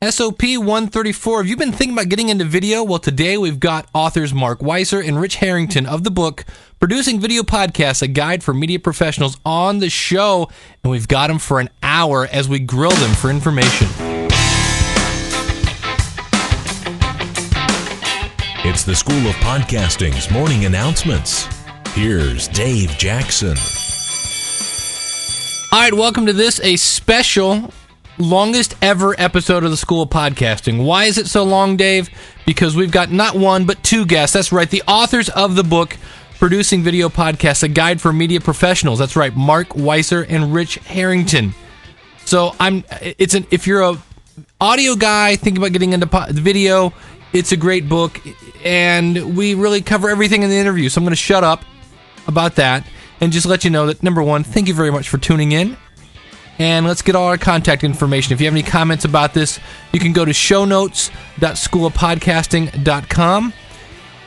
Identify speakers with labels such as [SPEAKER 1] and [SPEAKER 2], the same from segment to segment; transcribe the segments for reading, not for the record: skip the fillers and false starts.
[SPEAKER 1] SOP 134. Have you been thinking about getting into video? Well, today we've got authors Mark Weiser and Rich Harrington of the book Producing Video Podcasts, a guide for media professionals on the show, and we've got them for an hour as we grill them for information.
[SPEAKER 2] It's the School of Podcasting's morning announcements. Here's Dave Jackson.
[SPEAKER 1] All right, welcome to this, a special longest ever episode of the School of Podcasting. Why is it so long, Dave? Because we've got not one, but two guests. That's right, the authors of the book, Producing Video Podcasts, a guide for media professionals. That's right, Mark Weiser and Rich Harrington. So if you're a audio guy thinking about getting into video, it's a great book, and we really cover everything in the interview. So I'm going to shut up about that and just let you know that, number one, thank you very much for tuning in. And let's get all our contact information. If you have any comments about this, you can go to shownotes.schoolofpodcasting.com.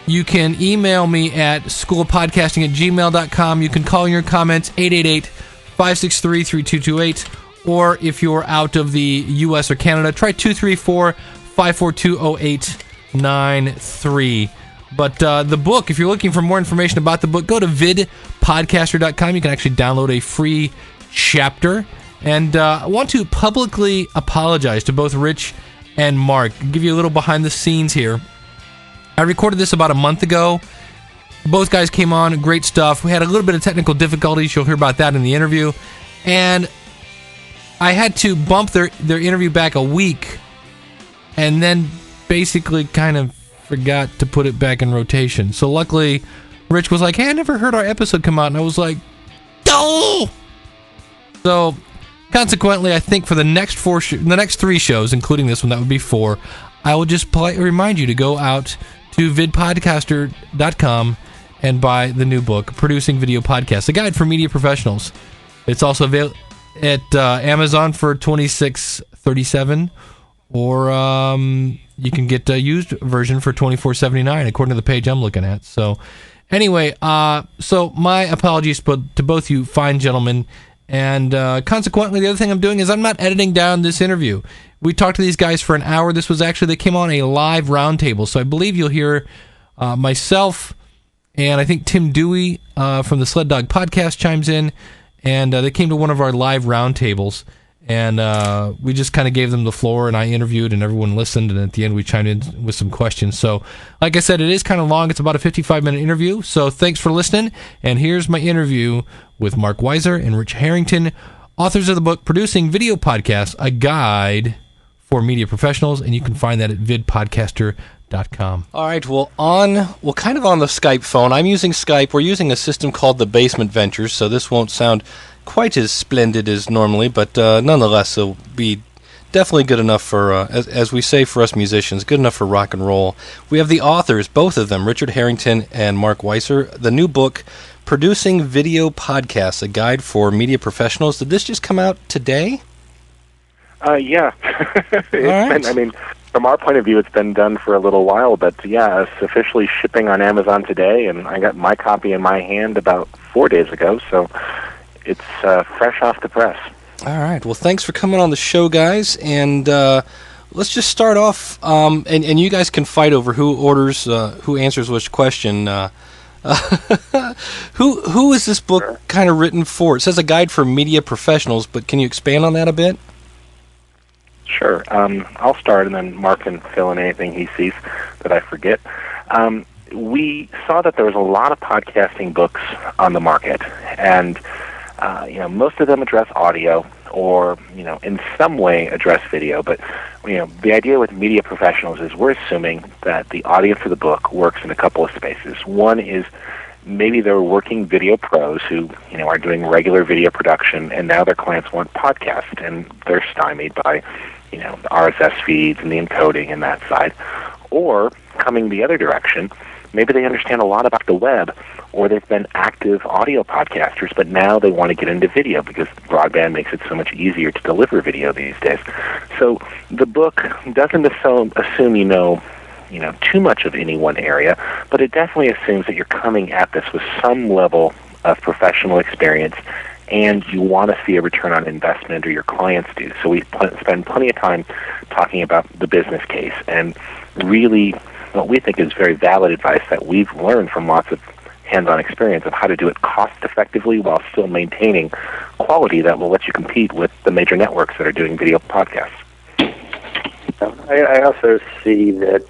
[SPEAKER 1] You can email me at schoolofpodcasting@gmail.com. You can call in your comments, 888-563-3228. Or if you're out of the U.S. or Canada, try 234-542-0893. But the book, if you're looking for more information about the book, go to vidpodcaster.com. You can actually download a free chapter. And I want to publicly apologize to both Rich and Mark. I'll give you a little behind the scenes here. I recorded this about a month ago. Both guys came on, great stuff. We had a little bit of technical difficulties. You'll hear about that in the interview. And I had to bump their interview back a week and then basically kind of forgot to put it back in rotation. So luckily, Rich was like, hey, I never heard our episode come out. And I was like, oh! So consequently, I think for the next the next three shows, including this one, that would be 4, I will just politely remind you to go out to vidpodcaster.com and buy the new book, Producing Video Podcasts, a guide for media professionals. It's also available at Amazon for $26.37, or you can get a used version for $24.79, according to the page I'm looking at. So anyway, so my apologies to both you fine gentlemen. And consequently, the other thing I'm doing is I'm not editing down this interview. We talked to these guys for an hour. This was actually, they came on a live roundtable. So I believe you'll hear myself and I think Tim Dewey from the Sled Dog Podcast chimes in. And they came to one of our live roundtables. And we just kind of gave them the floor, and I interviewed, and everyone listened, and at the end we chimed in with some questions. So, like I said, it is kind of long. It's about a 55-minute interview, so thanks for listening. And here's my interview with Mark Weiser and Rich Harrington, authors of the book Producing Video Podcasts, a guide for media professionals, and you can find that at vidpodcaster.com. All right, well, kind of on the Skype phone. I'm using Skype. We're using a system called the Basement Ventures, so this won't sound quite as splendid as normally, but nonetheless, it'll be definitely good enough for, as we say for us musicians, good enough for rock and roll. We have the authors, both of them, Richard Harrington and Mark Weiser, the new book, Producing Video Podcasts, a guide for media professionals. Did this just come out today?
[SPEAKER 3] Yeah. From our point of view, it's been done for a little while, but yeah, it's officially shipping on Amazon today, and I got my copy in my hand about 4 days ago, so it's fresh off the press.
[SPEAKER 1] All right. Well, thanks for coming on the show, guys. And let's just start off. And you guys can fight over who answers which question. Who is this book kind of written for? It says a guide for media professionals, but can you expand on that a bit?
[SPEAKER 3] Sure. I'll start, and then Mark can fill in anything he sees that I forget. We saw that there was a lot of podcasting books on the market, and most of them address audio or, in some way address video. But, the idea with media professionals is we're assuming that the audience of the book works in a couple of spaces. One is maybe they're working video pros who, are doing regular video production, and now their clients want podcasts, and they're stymied by, the RSS feeds and the encoding and that side. Or, coming the other direction, maybe they understand a lot about the web, or they've been active audio podcasters, but now they want to get into video because broadband makes it so much easier to deliver video these days. So the book doesn't assume you know too much of any one area, but it definitely assumes that you're coming at this with some level of professional experience and you want to see a return on investment, or your clients do. So we spend plenty of time talking about the business case, and really what we think is very valid advice that we've learned from lots of hands-on experience of how to do it cost-effectively while still maintaining quality that will let you compete with the major networks that are doing video podcasts.
[SPEAKER 4] I also see that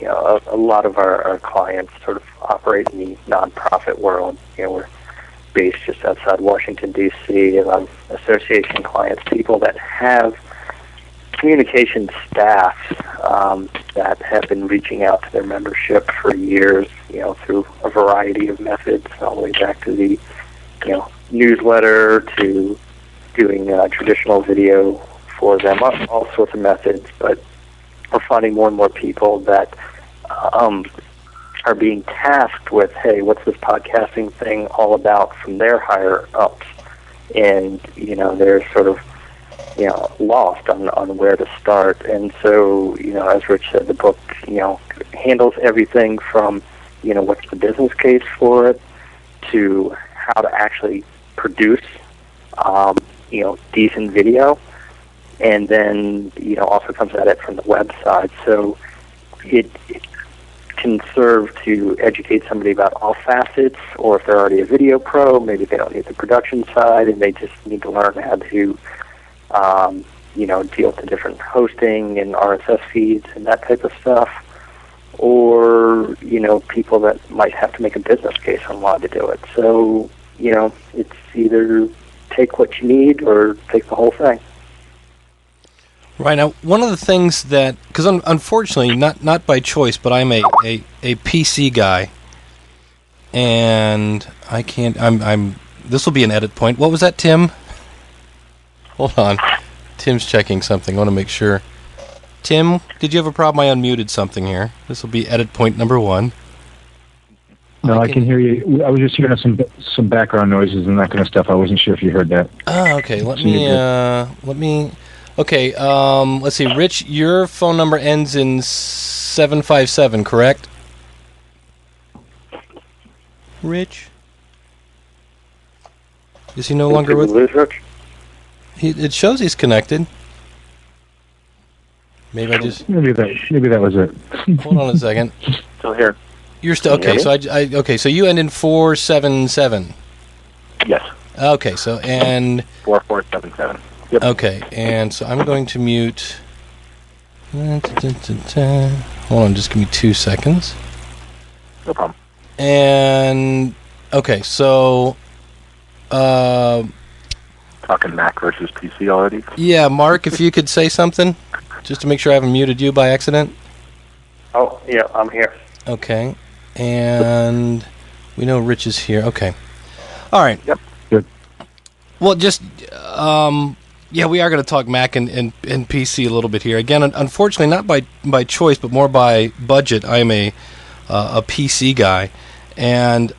[SPEAKER 4] a lot of our clients sort of operate in the nonprofit world. We're based just outside Washington, D.C., and association clients, people that have communication staff that have been reaching out to their membership for years, through a variety of methods, all the way back to the, newsletter to doing traditional video for them, all sorts of methods. But we're finding more and more people that are being tasked with, hey, what's this podcasting thing all about, from their higher ups, and they're sort of lost on where to start. And so, as Rich said, the book, handles everything from, what's the business case for it, to how to actually produce, decent video, and then, also comes at it from the website. So it can serve to educate somebody about all facets, or if they're already a video pro, maybe they don't need the production side, and they just need to learn how to deal with the different hosting and RSS feeds and that type of stuff. Or, people that might have to make a business case on why to do it. So, it's either take what you need or take the whole thing.
[SPEAKER 1] Right. Now, one of the things that, because unfortunately, not by choice, but I'm a PC guy, and I can't, this will be an edit point. What was that, Tim? Hold on. Tim's checking something. I want to make sure. Tim, did you have a problem? I unmuted something here. This will be edit point number 1.
[SPEAKER 5] No, I can hear you. I was just hearing some background noises and that kind of stuff. I wasn't sure if you heard that.
[SPEAKER 1] Oh, okay. Let me. Okay. Let's see. Rich, your phone number ends in 757, correct? Rich, is he no longer with?
[SPEAKER 4] Rich?
[SPEAKER 1] It shows he's connected. Maybe
[SPEAKER 5] that was it.
[SPEAKER 1] Hold on a second.
[SPEAKER 3] Still here.
[SPEAKER 1] You're still okay. So okay. So you end in 477.
[SPEAKER 3] Yes.
[SPEAKER 1] Okay. So and
[SPEAKER 3] 4477. Yep.
[SPEAKER 1] Okay. And so I'm going to mute. Hold on. Just give me 2 seconds.
[SPEAKER 3] No problem.
[SPEAKER 1] And okay. So.
[SPEAKER 3] Talking Mac versus PC already?
[SPEAKER 1] Yeah, Mark, if you could say something, just to make sure I haven't muted you by accident.
[SPEAKER 4] Oh, yeah, I'm here.
[SPEAKER 1] Okay. And we know Rich is here. Okay. All right.
[SPEAKER 3] Yep.
[SPEAKER 5] Good.
[SPEAKER 1] Well, just, we are going to talk Mac and PC a little bit here. Again, unfortunately, not by choice, but more by budget. I'm a PC guy. And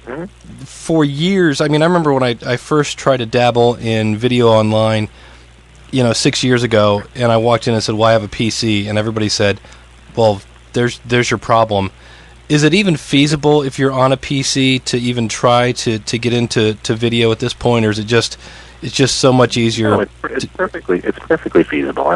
[SPEAKER 1] for years, I remember when I first tried to dabble in video online, 6 years ago, and I walked in and said, well, I have a PC, and everybody said, well, there's your problem. Is it even feasible if you're on a PC to even try to get into video at this point, or is it just so much easier?
[SPEAKER 3] No, it's perfectly feasible.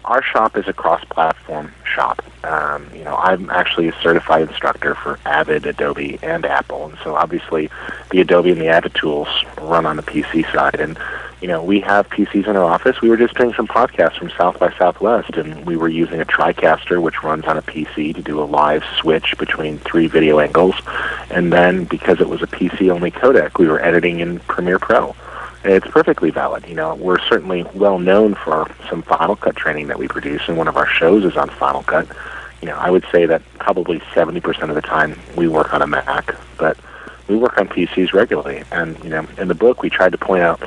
[SPEAKER 3] Our shop is a cross-platform shop. I'm actually a certified instructor for Avid, Adobe, and Apple, and so obviously the Adobe and the Avid tools run on the PC side. And we have PCs in our office. We were just doing some podcasts from South by Southwest, and we were using a TriCaster, which runs on a PC, to do a live switch between 3 video angles. And then, because it was a PC-only codec, we were editing in Premiere Pro. It's perfectly valid. We're certainly well known for some Final Cut training that we produce, and one of our shows is on Final Cut. I would say that probably 70% of the time we work on a Mac, but we work on PCs regularly. And, in the book we tried to point out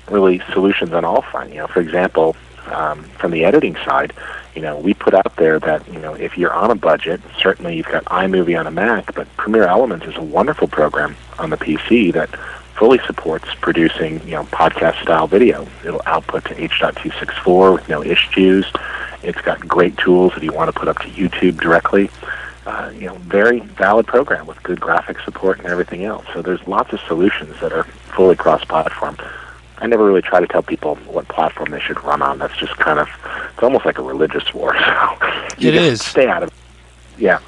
[SPEAKER 3] really solutions on all fronts. For example, from the editing side, we put out there that, if you're on a budget, certainly you've got iMovie on a Mac, but Premiere Elements is a wonderful program on the PC that fully supports producing, podcast-style video. It'll output to H.264 with no issues. It's got great tools if you want to put up to YouTube directly. very valid program with good graphic support and everything else. So there's lots of solutions that are fully cross-platform. I never really try to tell people what platform they should run on. That's just kind of, it's almost like a religious war. So
[SPEAKER 1] it is.
[SPEAKER 3] Stay out of it. Yeah.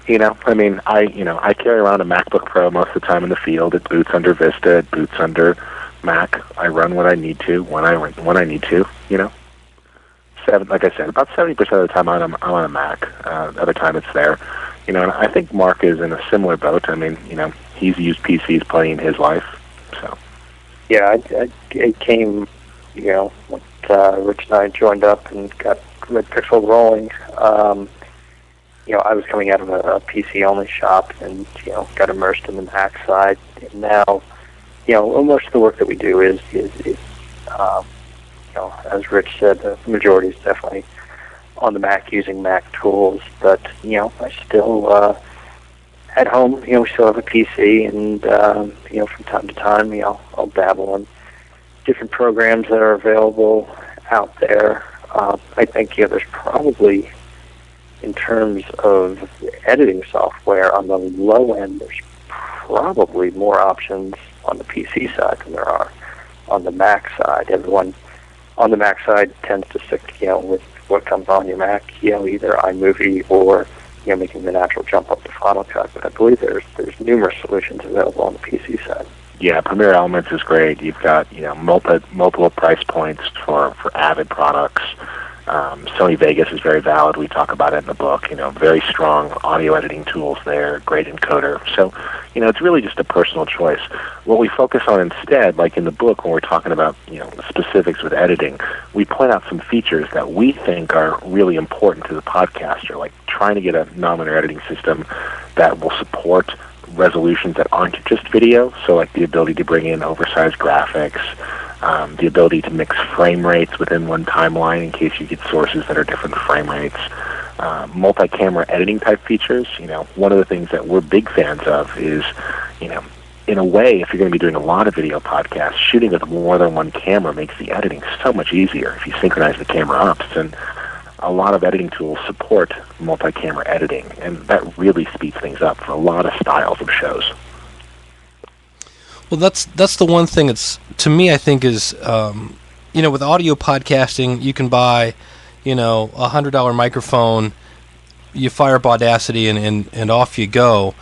[SPEAKER 3] I carry around a MacBook Pro most of the time in the field. It boots under Vista. It boots under Mac. I run what I need to when I need to. Like I said, about 70% of the time I'm on a Mac. The other time it's there. And I think Mark is in a similar boat. He's used PCs plenty in his life. So.
[SPEAKER 4] Yeah, it came, when Rich and I joined up and got Red Pixel rolling. I was coming out of a PC-only shop and, got immersed in the Mac side. And now, most of the work that we do is as Rich said, the majority is definitely on the Mac using Mac tools. But, I still, at home, we still have a PC, and, from time to time, I'll dabble in different programs that are available out there. I think, there's probably, in terms of editing software, on the low end, there's probably more options on the PC side than there are on the Mac side. Everyone on the Mac side tends to stick, with what comes on your Mac, either iMovie or, making the natural jump up to Final Cut. But I believe there's numerous solutions available on the PC side.
[SPEAKER 3] Yeah, Premiere Elements is great. You've got, multiple price points for Avid products. Sony Vegas is very valid. We talk about it in the book. Very strong audio editing tools there, great encoder. So, it's really just a personal choice. What we focus on instead, like in the book when we're talking about, specifics with editing, we point out some features that we think are really important to the podcaster, like trying to get a non-linear editing system that will support resolutions that aren't just video, so like the ability to bring in oversized graphics, the ability to mix frame rates within one timeline in case you get sources that are different frame rates, multi-camera editing type features. One of the things that we're big fans of is, in a way, if you're going to be doing a lot of video podcasts, shooting with more than one camera makes the editing so much easier if you synchronize the camera ups. And a lot of editing tools support multi-camera editing, and that really speeds things up for a lot of styles of shows.
[SPEAKER 1] Well, that's the one thing that's, to me, I think is, with audio podcasting, you can buy, a $100 microphone, you fire up Audacity, and off you go.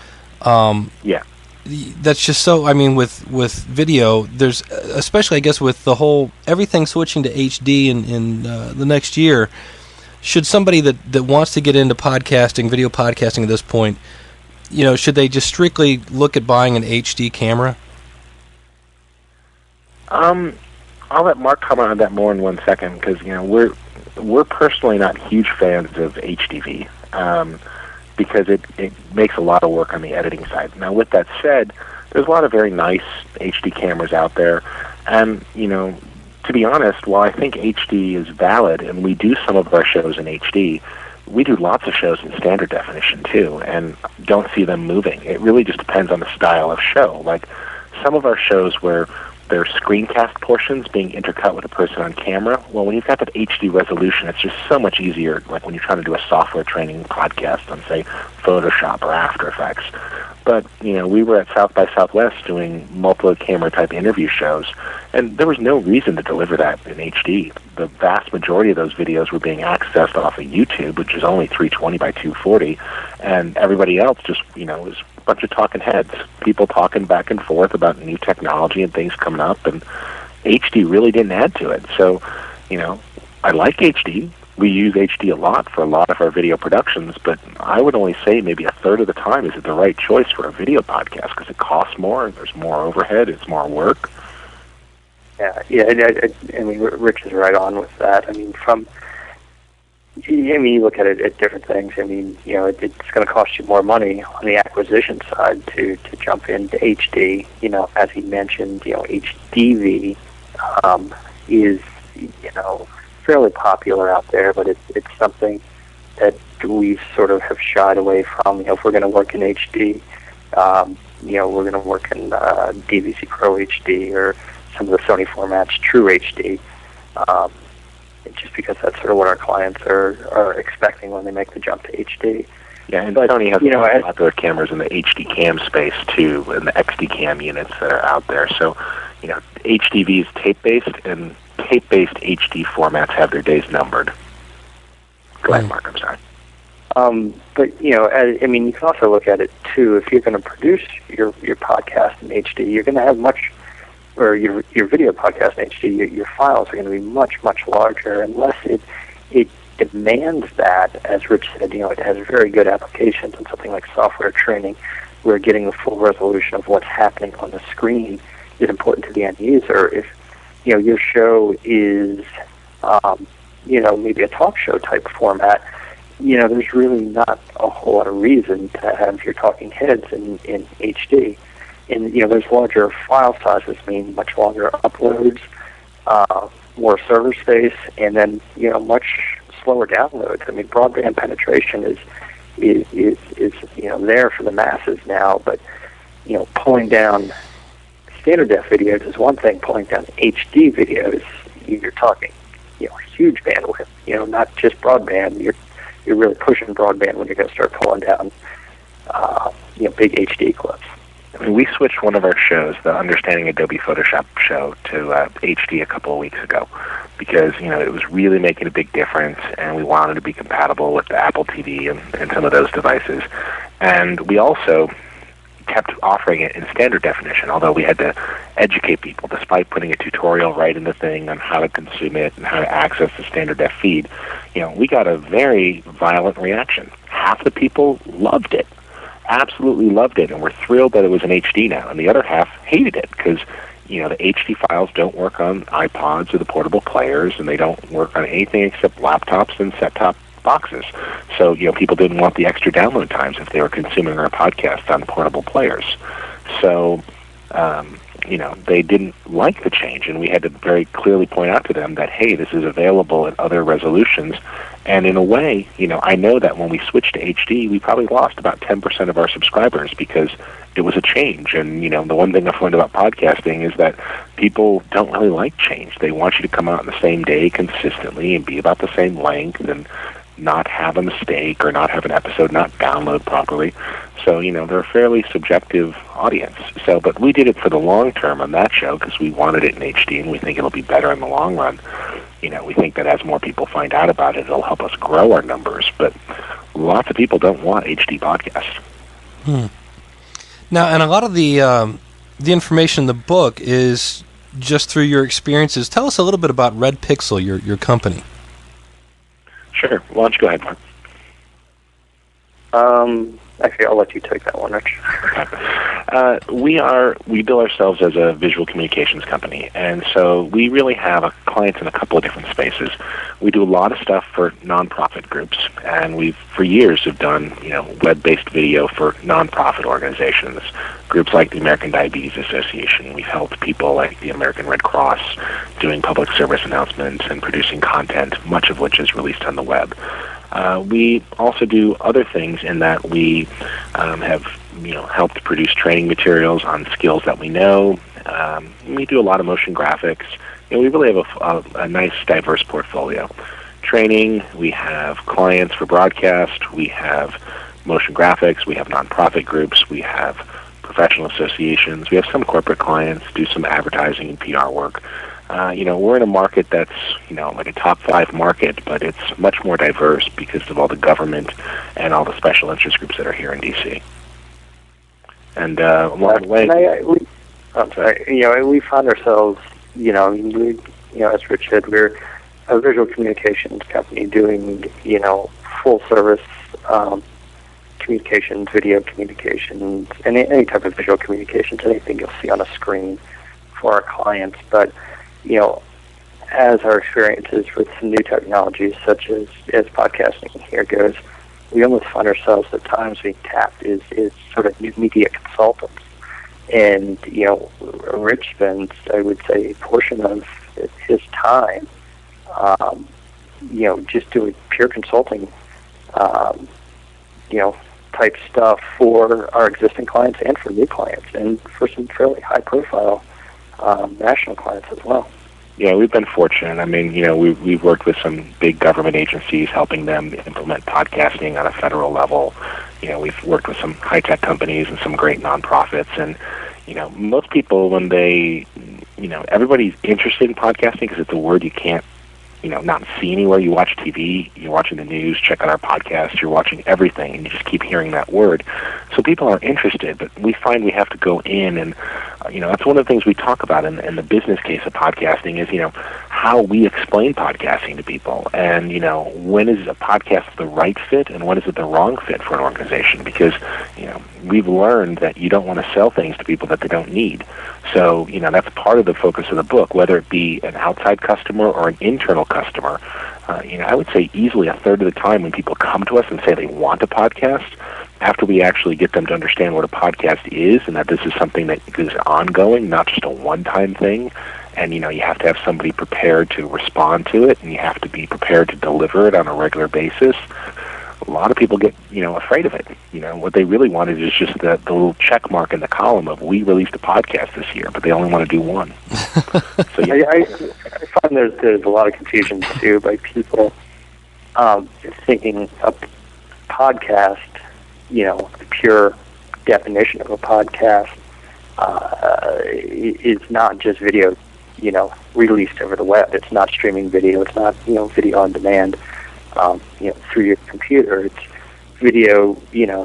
[SPEAKER 3] Yeah.
[SPEAKER 1] That's just so, with video, there's, especially, I guess, with the whole, everything switching to HD in the next year, should somebody that wants to get into podcasting, video podcasting at this point, should they just strictly look at buying an HD camera?
[SPEAKER 3] I'll let Mark comment on that more in 1 second, because we're personally not huge fans of HDV because it makes a lot of work on the editing side. Now, with that said, there's a lot of very nice HD cameras out there, and to be honest, while I think HD is valid, and we do some of our shows in HD, we do lots of shows in standard definition too, and don't see them moving. It really just depends on the style of show. Like some of our shows where there's screencast portions being intercut with a person on camera. Well, when you've got that HD resolution, it's just so much easier, like when you're trying to do a software training podcast on, say, Photoshop or After Effects. But, we were at South by Southwest doing multiple-camera type interview shows, and there was no reason to deliver that in HD. The vast majority of those videos were being accessed off of YouTube, which is only 320 by 240, and everybody else just, was a bunch of talking heads, people talking back and forth about new technology and things coming up, and HD really didn't add to it. So, I like HD. We use HD a lot for a lot of our video productions, but I would only say maybe a third of the time is it the right choice for a video podcast because it costs more, there's more overhead, it's more work.
[SPEAKER 4] Yeah, Rich is right on with that. You look at it at different things. It's going to cost you more money on the acquisition side to jump into HD. As he mentioned, HDV is, fairly popular out there, but it's something that we sort of have shied away from. If we're going to work in HD, we're going to work in DVC Pro HD or some of the Sony formats, True HD. Just because that's sort of what our clients are expecting when they make the jump to HD.
[SPEAKER 3] Yeah, and Sony has popular cameras in the HD cam space too, and the XD cam units that are out there. So, HDV is tape-based, and tape-based HD formats have their days numbered. Go ahead, Mark. I'm sorry.
[SPEAKER 4] But you can also look at it too. If you're going to produce your podcast in HD, you're going to have your video podcast in HD. Your files are going to be much larger, unless it demands that. As Rich said, it has very good applications in something like software training, where getting the full resolution of what's happening on the screen is important to the end user. If your show is maybe a talk show type format, there's really not a whole lot of reason to have your talking heads in HD. And, there's larger file sizes, mean much longer uploads, more server space, and then, much slower downloads. I mean, broadband penetration is there for the masses now, but, pulling down standard def videos is one thing. Pulling down HD videos, you're talking, huge bandwidth, not just broadband. You're really pushing broadband when you're going to start pulling down, big HD clips.
[SPEAKER 3] I mean, we switched one of our shows, the Understanding Adobe Photoshop show, to HD a couple of weeks ago because, it was really making a big difference, and we wanted to be compatible with the Apple TV and some of those devices. And we also kept offering it in standard definition, although we had to educate people, despite putting a tutorial right in the thing on how to consume it and how to access the standard def feed. We got a very violent reaction. Half the people loved it, absolutely loved it, and were thrilled that it was in HD now, and the other half hated it because the HD files don't work on iPods or the portable players, and they don't work on anything except laptops and set-top boxes. So, people didn't want the extra download times if they were consuming our podcast on portable players. So, they didn't like the change, and we had to very clearly point out to them that, hey, this is available at other resolutions. And in a way, I know that when we switched to HD, we probably lost about 10% of our subscribers because it was a change. And, the one thing I've learned about podcasting is that people don't really like change. They want you to come out on the same day consistently and be about the same length and not have a mistake or not have an episode not download properly. So, they're a fairly subjective audience. So, but we did it for the long term on that show because we wanted it in HD and we think it'll be better in the long run. We think that as more people find out about it, it'll help us grow our numbers. But lots of people don't want HD podcasts.
[SPEAKER 1] Now, and a lot of the information in the book is just through your experiences. Tell us a little bit about Red Pixel, your company.
[SPEAKER 3] Sure. Why don't you go ahead, Mark?
[SPEAKER 4] Actually, I'll let you take that one, Rich.
[SPEAKER 3] We bill ourselves as a visual communications company, and so we really have clients in a couple of different spaces. We do a lot of stuff for nonprofit groups, and we've for years have done web-based video for nonprofit organizations, groups like the American Diabetes Association. We've helped people like the American Red Cross doing public service announcements and producing content, much of which is released on the web. We also do other things in that we have helped produce training materials on skills that we know. We do a lot of motion graphics. We really have a nice, diverse portfolio. Training, we have clients for broadcast, we have motion graphics, we have nonprofit groups, we have professional associations, we have some corporate clients, do some advertising and PR work. We're in a market that's, like a top 5 market, but it's much more diverse because of all the government and all the special interest groups that are here in D.C. And along the way...
[SPEAKER 4] we found ourselves, as Rich said, we're a visual communications company doing, full service communications, video communications, and any type of visual communications, anything you'll see on a screen for our clients. But as our experiences with some new technologies, such as podcasting here goes, we almost find ourselves at times being tapped as sort of new media consultants. And, Rich spends, I would say, a portion of his time, just doing pure consulting, type stuff for our existing clients and for new clients, and for some fairly high-profile national clients as well.
[SPEAKER 3] Yeah, we've been fortunate. I mean, we've worked with some big government agencies helping them implement podcasting on a federal level. we've worked with some high-tech companies and some great nonprofits, and most people, when they, everybody's interested in podcasting because it's a word you can't, not see anywhere. You watch TV, you're watching the news, check out our podcast, you're watching everything, and you just keep hearing that word. So people are interested, but we find we have to go in and, that's one of the things we talk about in the business case of podcasting is, how we explain podcasting to people. And, when is a podcast the right fit and when is it the wrong fit for an organization? Because, we've learned that you don't want to sell things to people that they don't need. So, that's part of the focus of the book, whether it be an outside customer or an internal customer. I would say easily a third of the time when people come to us and say they want a podcast, after we actually get them to understand what a podcast is and that this is something that is ongoing, not just a one-time thing, and, you have to have somebody prepared to respond to it, and you have to be prepared to deliver it on a regular basis, a lot of people get, afraid of it. What they really wanted is just the little check mark in the column of, we released a podcast this year, but they only want to do one. So, yeah.
[SPEAKER 4] I find there's a lot of confusion, too, by people thinking a podcast, the pure definition of a podcast is not just video, released over the web. It's not streaming video. It's not, video on demand, through your computer. It's video,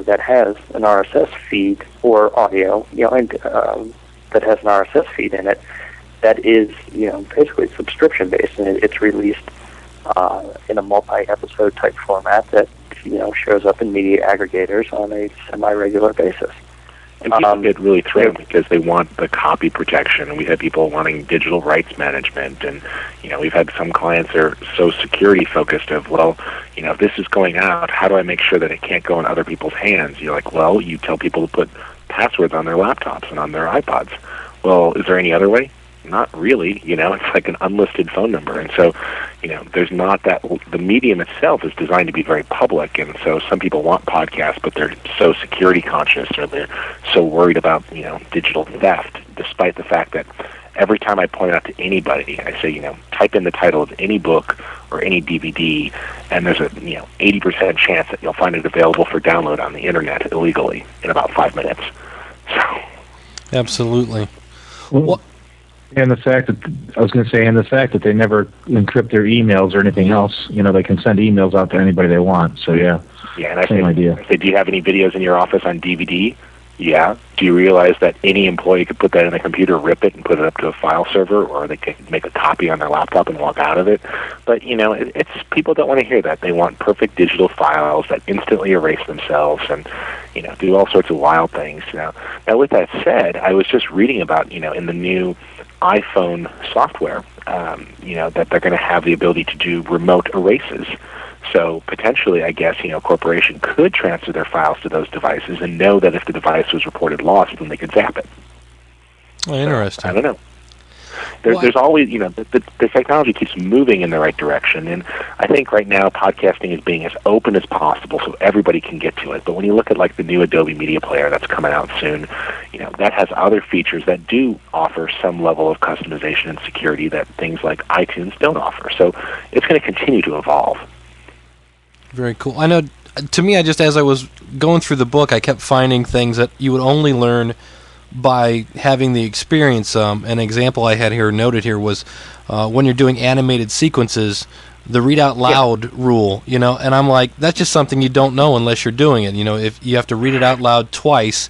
[SPEAKER 4] that has an RSS feed or audio, and that has an RSS feed in it that is, basically subscription-based, and it's released in a multi-episode type format that, shows up in media aggregators on a semi-regular basis.
[SPEAKER 3] And people get really thrilled because they want the copy protection, and we've had people wanting digital rights management, and we've had some clients that are so security focused of, well, if this is going out, how do I make sure that it can't go in other people's hands? You're like, well, you tell people to put passwords on their laptops and on their iPods. Well, is there any other way? Not really. It's like an unlisted phone number, and so there's not that. The medium itself is designed to be very public, and so some people want podcasts, but they're so security conscious, or they're so worried about digital theft, despite the fact that every time I point out to anybody, I say, type in the title of any book or any DVD, and there's a 80% chance that you'll find it available for download on the internet illegally in about 5 minutes. So,
[SPEAKER 1] absolutely.
[SPEAKER 5] Well, and the fact that they never encrypt their emails or anything else, they can send emails out to anybody they want. So yeah,
[SPEAKER 3] and I
[SPEAKER 5] same idea.
[SPEAKER 3] I say, do you have any videos in your office on DVD? Yeah. Do you realize that any employee could put that in a computer, rip it, and put it up to a file server, or they could make a copy on their laptop and walk out of it? But it's people don't want to hear that. They want perfect digital files that instantly erase themselves, and do all sorts of wild things. Now, with that said, I was just reading about in the new iPhone software, that they're going to have the ability to do remote erases. So potentially, I guess, a corporation could transfer their files to those devices and know that if the device was reported lost, then they could zap it.
[SPEAKER 1] Oh, interesting.
[SPEAKER 3] So, I don't know. There's always, the technology keeps moving in the right direction, and I think right now podcasting is being as open as possible so everybody can get to it. But when you look at like the new Adobe Media Player that's coming out soon, that has other features that do offer some level of customization and security that things like iTunes don't offer. So it's going to continue to evolve.
[SPEAKER 1] Very cool. I know, to me, as I was going through the book, I kept finding things that you would only learn by having the experience. An example I had here noted here was when you're doing animated sequences, the read out loud rule, and I'm like, that's just something you don't know unless you're doing it. If you have to read it out loud twice,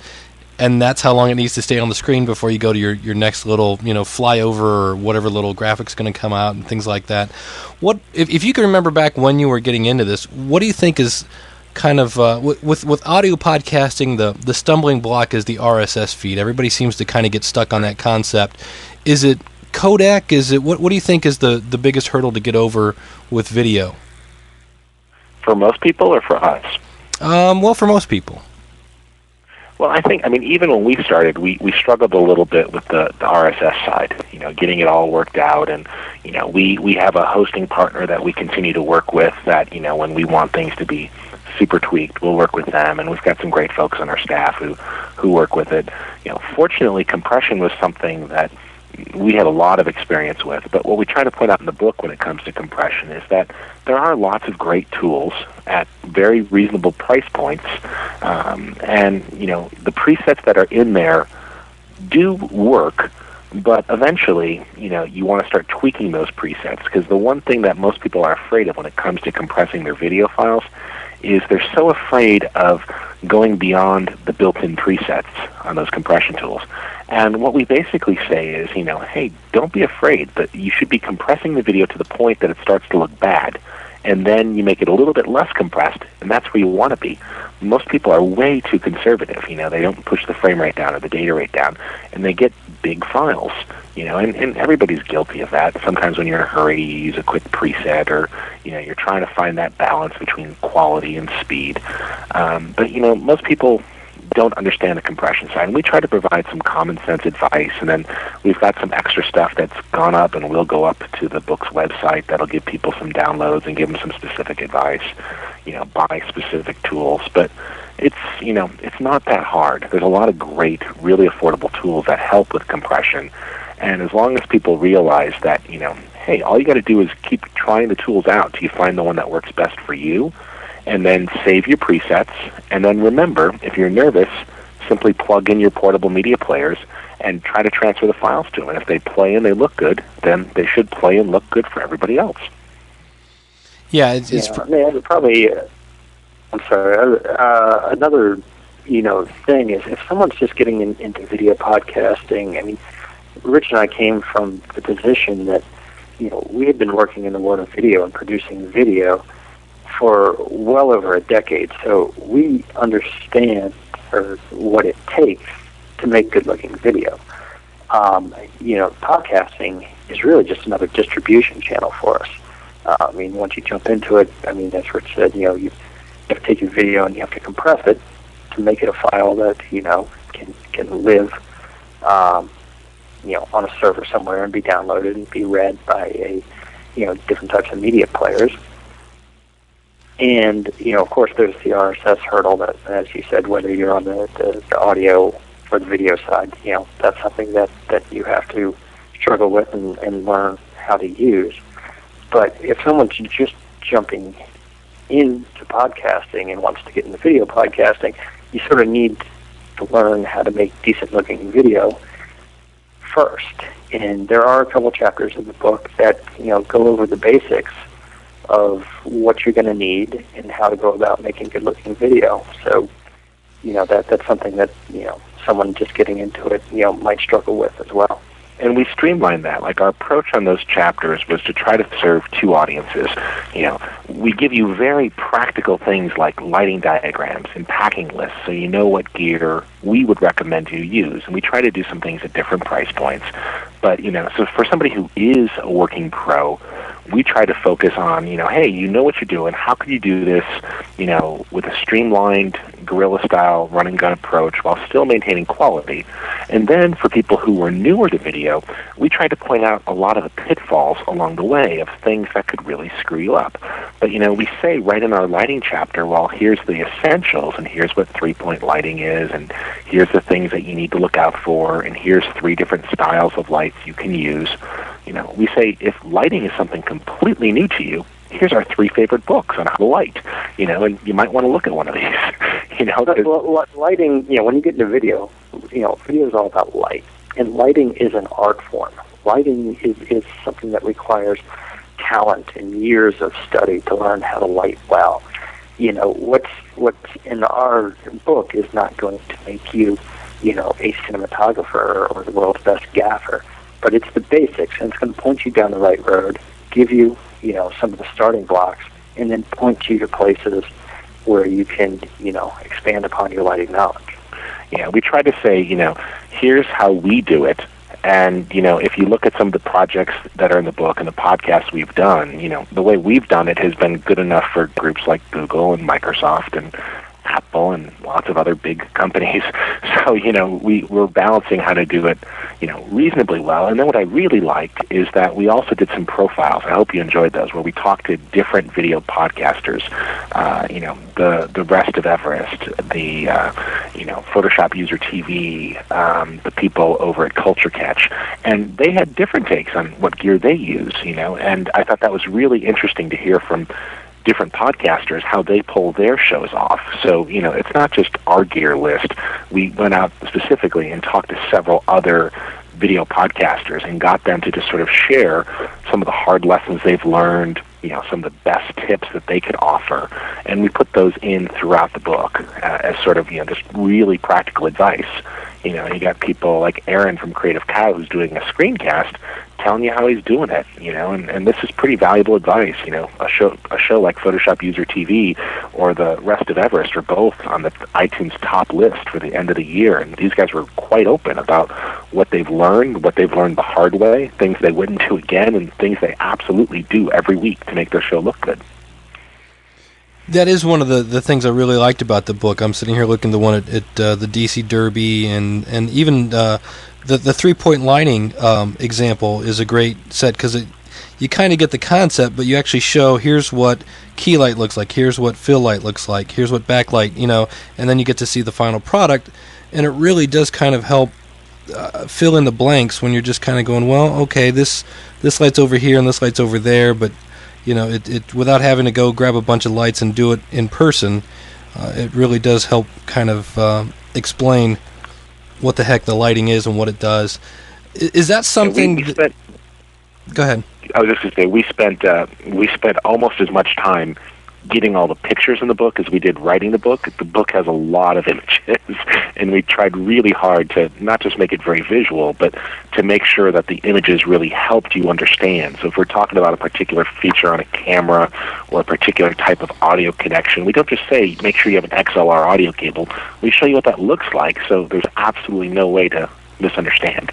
[SPEAKER 1] and that's how long it needs to stay on the screen before you go to your next little, flyover or whatever little graphics going to come out and things like that. What if you can remember back when you were getting into this, what do you think is kind of with audio podcasting, the stumbling block is the RSS feed. Everybody seems to kind of get stuck on that concept. Is it codec? Is it what do you think is the biggest hurdle to get over with video?
[SPEAKER 3] For most people or for us?
[SPEAKER 1] Well, for most people.
[SPEAKER 3] Well, I mean, even when we started, we struggled a little bit with the RSS side, getting it all worked out. And, we have a hosting partner that we continue to work with that, when we want things to be super tweaked, we'll work with them. And we've got some great folks on our staff who work with it. Fortunately, compression was something that, we have a lot of experience with. But what we try to point out in the book when it comes to compression is that there are lots of great tools at very reasonable price points, and the presets that are in there do work. But eventually, you want to start tweaking those presets, because the one thing that most people are afraid of when it comes to compressing their video files is they're so afraid of going beyond the built-in presets on those compression tools. And what we basically say is, hey, don't be afraid, but you should be compressing the video to the point that it starts to look bad. And then you make it a little bit less compressed, and that's where you want to be. Most people are way too conservative. They don't push the frame rate down or the data rate down, and they get big files. And everybody's guilty of that. Sometimes when you're in a hurry, you use a quick preset, or you're trying to find that balance between quality and speed. But most people don't understand the compression side, and we try to provide some common sense advice, and then we've got some extra stuff that's gone up and will go up to the book's website that'll give people some downloads and give them some specific advice, buy specific tools. But it's not that hard. There's a lot of great, really affordable tools that help with compression, and as long as people realize that, hey, all you got to do is keep trying the tools out till you find the one that works best for you, and then save your presets, and then remember, if you're nervous, simply plug in your portable media players and try to transfer the files to them. And if they play and they look good, then they should play and look good for everybody else.
[SPEAKER 1] Yeah, it's
[SPEAKER 4] probably. I'm sorry. Another, thing is if someone's just getting into video podcasting. I mean, Rich and I came from the position that we had been working in the world of video and producing video for well over a decade, so we understand what it takes to make good-looking video. Podcasting is really just another distribution channel for us. Once you jump into it, as Rich said, you have to take your video and you have to compress it to make it a file that can live, on a server somewhere and be downloaded and be read by different types of media players. And, of course, there's the RSS hurdle that, as you said, whether you're on the audio or the video side, that's something that you have to struggle with and learn how to use. But if someone's just jumping into podcasting and wants to get into video podcasting, you sort of need to learn how to make decent-looking video first. And there are a couple chapters in the book that, go over the basics of what you're going to need and how to go about making good-looking video. So, that's something that, someone just getting into it, might struggle with as well.
[SPEAKER 3] And we streamlined that. Like, our approach on those chapters was to try to serve two audiences. We give you very practical things like lighting diagrams and packing lists, so you know what gear we would recommend you use. And we try to do some things at different price points. But, so for somebody who is a working pro, we try to focus on, hey, you know what you're doing. How could you do this, with a streamlined guerrilla-style run-and-gun approach while still maintaining quality? And then for people who are newer to video, we try to point out a lot of the pitfalls along the way of things that could really screw you up. But, we say right in our lighting chapter, well, here's the essentials, and here's what three-point lighting is, and here's the things that you need to look out for, and here's 3 different styles of lights you can use. We say if lighting is something completely new to you, here's our 3 favorite books on how to light, and you might want to look at one of these,
[SPEAKER 4] Lighting, when you get into video, video is all about light, and lighting is an art form. Lighting is something that requires talent and years of study to learn how to light well. What's in our book is not going to make you, a cinematographer or the world's best gaffer, but it's the basics, and it's going to point you down the right road, give you, some of the starting blocks, and then point you to places where you can, expand upon your lighting knowledge.
[SPEAKER 3] Yeah, we try to say, here's how we do it. And, if you look at some of the projects that are in the book and the podcasts we've done, the way we've done it has been good enough for groups like Google and Microsoft and Apple and lots of other big companies. So, we're balancing how to do it, reasonably well. And then what I really liked is that we also did some profiles. I hope you enjoyed those, where we talked to different video podcasters, the Rest of Everest, the, Photoshop User TV, the people over at Culture Catch. And they had different takes on what gear they use, and I thought that was really interesting to hear from different podcasters how they pull their shows off. So, it's not just our gear list. We went out specifically and talked to several other video podcasters and got them to just sort of share some of the hard lessons they've learned, some of the best tips that they could offer. And we put those in throughout the book as sort of, just really practical advice. You got people like Aaron from Creative Cow who's doing a screencast telling you how he's doing it, and this is pretty valuable advice. A show like Photoshop User TV or the Rest of Everest are both on the iTunes top list for the end of the year, and these guys were quite open about what they've learned the hard way, things they wouldn't do again, and things they absolutely do every week to make their show look good.
[SPEAKER 6] That is one of the things I really liked about the book. I'm sitting here looking at the one at the DC Derby, and even the 3-point lining example is a great set, because you kind of get the concept, but you actually show, here's what key light looks like, here's what fill light looks like, here's what backlight, and then you get to see the final product, and it really does kind of help fill in the blanks when you're just kind of going, well, okay, this light's over here and this light's over there, but it without having to go grab a bunch of lights and do it in person, it really does help kind of explain what the heck the lighting is and what it does. Is that something? Go ahead.
[SPEAKER 3] I was just going to say we spent almost as much time getting all the pictures in the book as we did writing the book. The book has a lot of images, and we tried really hard to not just make it very visual, but to make sure that the images really helped you understand. So if we're talking about a particular feature on a camera or a particular type of audio connection, we don't just say, make sure you have an XLR audio cable. We show you what that looks like, so there's absolutely no way to misunderstand.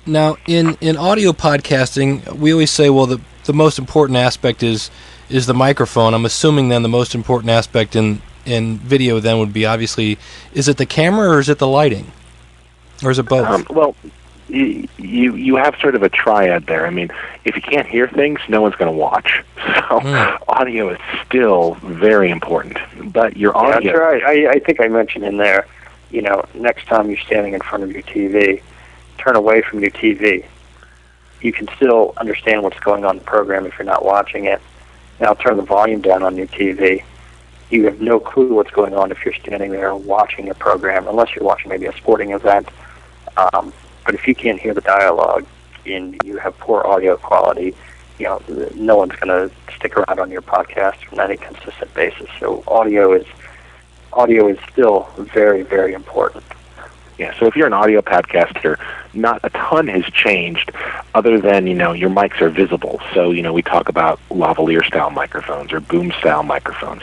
[SPEAKER 6] Now, in audio podcasting, we always say, well, the most important aspect is the microphone. I'm assuming then the most important aspect in video then would be, obviously, is it the camera or is it the lighting? Or is it both?
[SPEAKER 3] Well, you have sort of a triad there. I mean, if you can't hear things, no one's going to watch. So audio is still very important. But your audio...
[SPEAKER 4] Yeah, that's right. I think I mentioned in there, next time you're standing in front of your TV, turn away from your TV. You can still understand what's going on in the program if you're not watching it. Now turn the volume down on your TV. You have no clue what's going on if you're standing there watching a program, unless you're watching maybe a sporting event. But if you can't hear the dialogue and you have poor audio quality, no one's going to stick around on your podcast on any consistent basis. So audio is still very, very important.
[SPEAKER 3] Yeah, so if you're an audio podcaster, not a ton has changed other than, your mics are visible. So, we talk about lavalier-style microphones or boom-style microphones,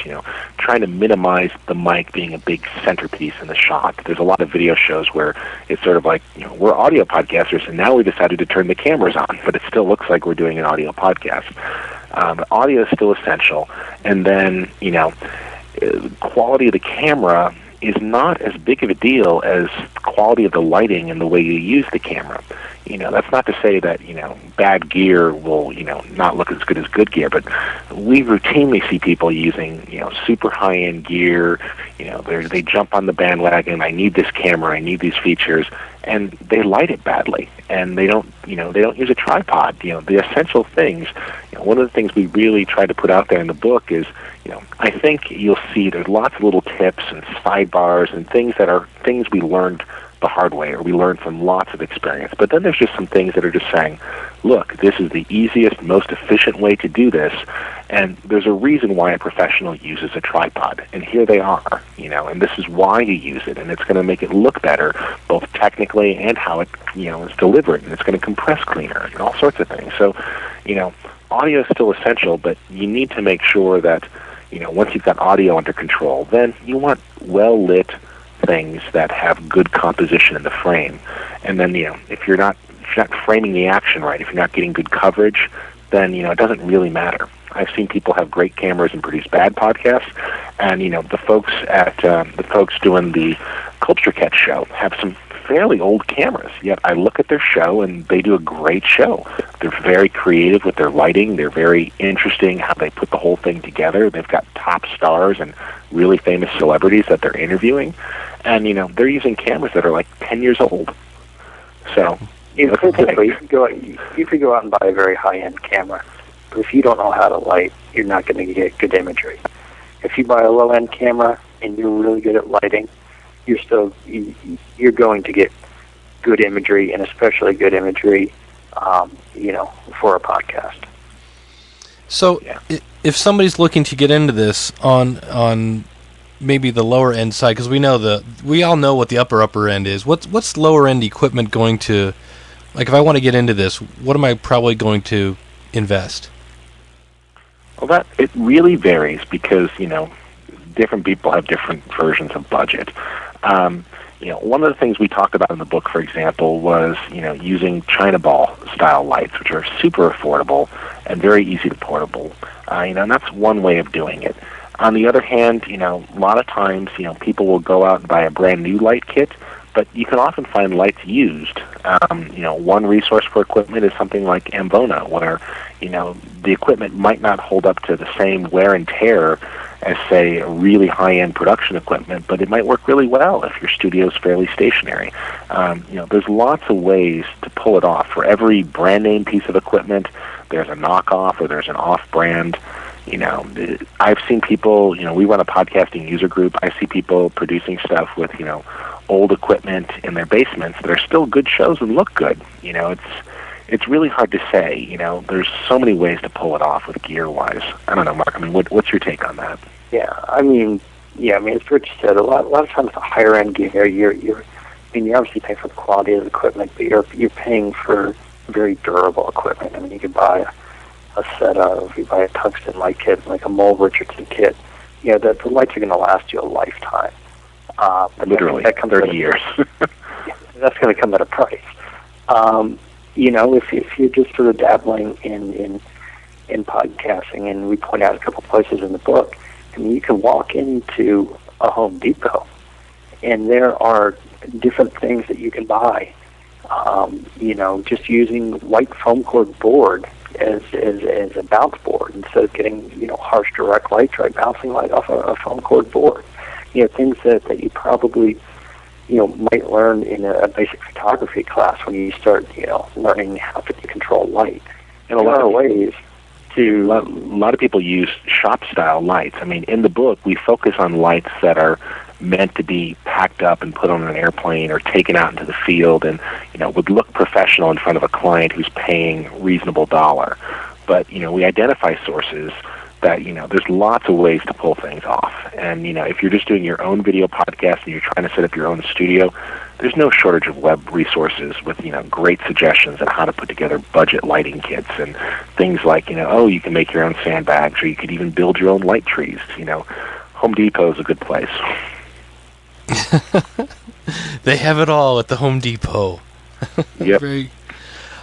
[SPEAKER 3] trying to minimize the mic being a big centerpiece in the shot. There's a lot of video shows where it's sort of like, we're audio podcasters, and now we decided to turn the cameras on, but it still looks like we're doing an audio podcast. Audio is still essential. And then, quality of the camera is not as big of a deal as the quality of the lighting and the way you use the camera. That's not to say that, bad gear will, not look as good as good gear, but we routinely see people using, super high-end gear, they jump on the bandwagon, I need this camera, I need these features, and they light it badly, and they don't use a tripod. The essential things, one of the things we really try to put out there in the book is, I think you'll see there's lots of little tips and sidebars and things that are things we learned the hard way, or we learned from lots of experience. But then there's just some things that are just saying, look, this is the easiest, most efficient way to do this, and there's a reason why a professional uses a tripod, and here they are, and this is why you use it, and it's going to make it look better, both technically and how it, is delivered, and it's going to compress cleaner, and all sorts of things. So, audio is still essential, but you need to make sure that, once you've got audio under control, then you want well-lit things that have good composition in the frame. And then, if you're not framing the action right, if you're not getting good coverage, then, it doesn't really matter. I've seen people have great cameras and produce bad podcasts, And the folks doing the Culture Catch show have some fairly old cameras, yet I look at their show and they do a great show. They're very creative with their lighting. They're very interesting how they put the whole thing together. They've got top stars and really famous celebrities that they're interviewing, and they're using cameras that are like 10 years old. So
[SPEAKER 4] you could go out and buy a very high-end camera, but if you don't know how to light, you're not going to get good imagery. If you buy a low-end camera and you're really good at lighting, you're going to get good imagery, and especially good imagery, for a podcast.
[SPEAKER 6] So, if somebody's looking to get into this on maybe the lower end side, because we all know what the upper end is. What's lower end equipment going to, like, if I want to get into this, what am I probably going to invest?
[SPEAKER 3] Well, it really varies because different people have different versions of budget. One of the things we talked about in the book, for example, was using China ball style lights, which are super affordable and very easy to portable. And that's one way of doing it. On the other hand, a lot of times, people will go out and buy a brand new light kit, but you can often find lights used. One resource for equipment is something like Ambona, where the equipment might not hold up to the same wear and tear as, say, a really high-end production equipment, but it might work really well if your studio is fairly stationary. There's lots of ways to pull it off. For every brand-name piece of equipment, there's a knockoff or there's an off-brand. I've seen people, we run a podcasting user group. I see people producing stuff with, old equipment in their basements that are still good shows and look good. It's really hard to say. There's so many ways to pull it off with gear-wise. I don't know, Mark. What's your take on that?
[SPEAKER 4] Yeah, it's what you said. A lot of times the higher end gear, you're obviously paying for the quality of the equipment, but you're paying for very durable equipment. You could buy a set of, you buy a tungsten light kit, like a Mole Richardson kit. The lights are going to last you a lifetime.
[SPEAKER 3] Literally,
[SPEAKER 4] that comes
[SPEAKER 3] 30 years.
[SPEAKER 4] That's going to come at a price. If you're just sort of dabbling in podcasting, and we point out a couple places in the book, you can walk into a Home Depot, and there are different things that you can buy. Just using white foam core board as a bounce board instead of getting harsh direct light, try bouncing light off a foam core board. Things that you probably might learn in a basic photography class when you start learning how to control light. And a lot of ways to
[SPEAKER 3] a lot of people use shop style lights. In the book we focus on lights that are meant to be packed up and put on an airplane or taken out into the field and would look professional in front of a client who's paying reasonable dollar. But we identify sources that there's lots of ways to pull things off. And if you're just doing your own video podcast and you're trying to set up your own studio, there's no shortage of web resources with great suggestions on how to put together budget lighting kits and things like you can make your own sandbags, or you could even build your own light trees. Home Depot is a good place.
[SPEAKER 6] They have it all at the Home Depot.
[SPEAKER 3] Yep.